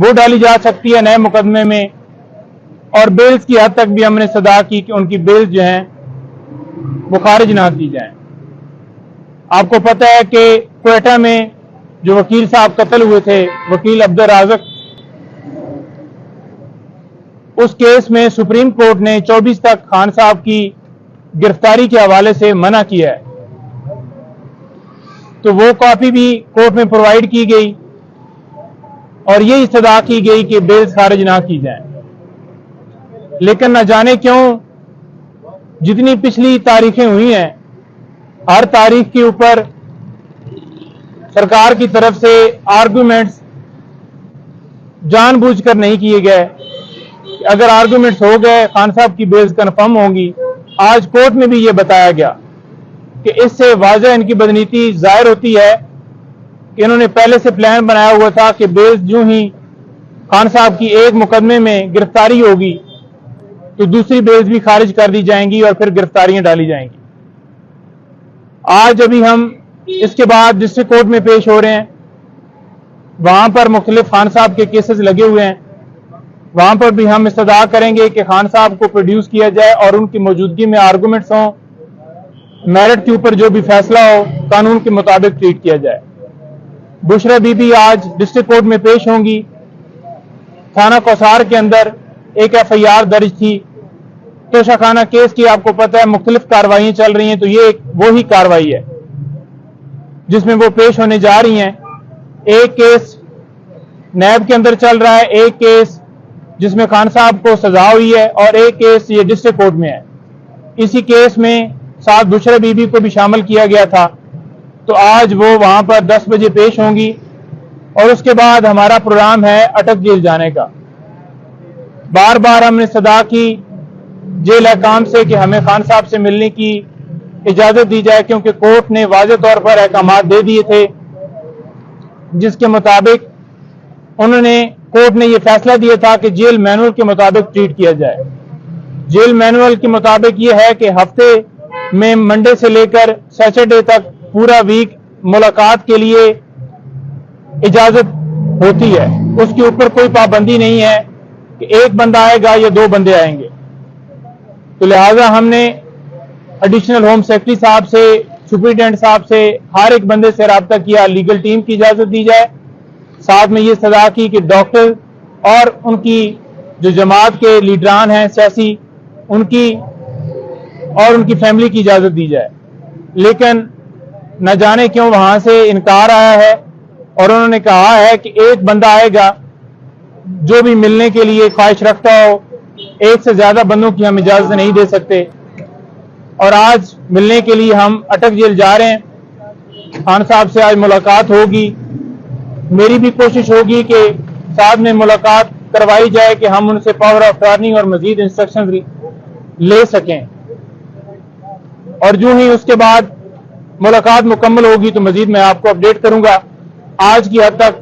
वो डाली जा सकती है नए मुकदमे में। और बेल्स की हद तक भी हमने सदा की कि उनकी बेल्स जो हैं वो खारिज ना की जाएं। आपको पता है कि क्वेटा में जो वकील साहब कत्ल हुए थे, वकील अब्दुल राज़क, उस केस में सुप्रीम कोर्ट ने 24 तक खान साहब की गिरफ्तारी के हवाले से मना किया है। तो वो कॉपी भी कोर्ट में प्रोवाइड की गई और ये इस्तदा की गई कि बेल्स खारिज ना की जाएं। लेकिन न जाने क्यों जितनी पिछली तारीखें हुई हैं, हर तारीख के ऊपर सरकार की तरफ से आर्गुमेंट्स जानबूझकर नहीं किए गए। अगर आर्गुमेंट्स हो गए, खान साहब की बेल्स कंफर्म होंगी। आज कोर्ट में भी ये बताया गया कि इससे वाज़ह इनकी बदनीति जाहिर होती है कि इन्होंने पहले से प्लान बनाया हुआ था कि बेल्स जो ही खान साहब की एक मुकदमे में गिरफ्तारी होगी तो दूसरी बेल्स भी खारिज कर दी जाएंगी और फिर गिरफ्तारियां डाली जाएंगी। आज अभी हम इसके बाद डिस्ट्रिक्ट कोर्ट में पेश हो रहे हैं। वहां पर मुख्तलिफ खान साहब के केसेस लगे हुए हैं। वहां पर भी हम इस्तदा करेंगे कि खान साहब को प्रोड्यूस किया जाए और उनकी मौजूदगी में आर्गुमेंट्स हों, मेरिट के ऊपर जो भी फैसला हो कानून के मुताबिक ट्रीट किया जाए। बुशरा बीबी आज डिस्ट्रिक्ट कोर्ट में पेश होंगी। थाना कौसार के अंदर एक FIR दर्ज थी। तोशाखाना केस की आपको पता है मुख्तलिफ कार्रवाइयां चल रही हैं, तो ये वो ही कार्रवाई है जिसमें वो पेश होने जा रही हैं। एक केस नैब के अंदर चल रहा है, एक केस जिसमें खान साहब को सजा हुई है और एक केस ये डिस्ट्रिक्ट कोर्ट में है। इसी केस में साथ बुशरा बीबी को भी शामिल किया गया था। तो आज वो वहां पर 10 बजे पेश होंगी और उसके बाद हमारा प्रोग्राम है अटक जेल जाने का। बार बार हमने सदा की जेल हकाम से कि हमें खान साहब से मिलने की इजाजत दी जाए, क्योंकि कोर्ट ने वाज़ेह तौर पर अहकामात दे दिए थे जिसके मुताबिक कोर्ट ने यह फैसला दिया था कि जेल मैनुअल के मुताबिक ट्रीट किया जाए। जेल मैनुअल के मुताबिक यह है कि हफ्ते में मंडे से लेकर सैटरडे तक पूरा वीक मुलाकात के लिए इजाजत होती है। उसके ऊपर कोई पाबंदी नहीं है कि एक बंदा आएगा या 2 बंदे आएंगे। तो लिहाजा हमने एडिशनल होम सेक्रेटरी साहब से, सुपरिटेंडेंट साहब से, हर एक बंदे से रब्ता किया, लीगल टीम की इजाजत दी जाए। साथ में ये सदा की कि डॉक्टर और उनकी जो जमात के लीडरान हैं सियासी, उनकी और उनकी फैमिली की इजाजत दी जाए। लेकिन न जाने क्यों वहां से इनकार आया है और उन्होंने कहा है कि एक बंदा आएगा जो भी मिलने के लिए ख्वाहिश रखता हो। एक से ज्यादा बंदों की हम इजाजत नहीं दे सकते। और आज मिलने के लिए हम अटक जेल जा रहे हैं। खान साहब से आज मुलाकात होगी। मेरी भी कोशिश होगी कि साहब ने मुलाकात करवाई जाए कि हम उनसे पावर ऑफ अटॉर्नी और मजीद इंस्ट्रक्शन ले सकें। और जो ही उसके बाद मुलाकात मुकम्मल होगी तो मजीद मैं आपको अपडेट करूंगा। आज की हद तक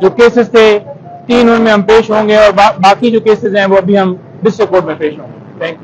जो केसेस थे 3 उनमें हम पेश होंगे और बाकी जो केसेस हैं वो अभी हम डिस्ट्रिक्ट कोर्ट में पेश होंगे। Thank you.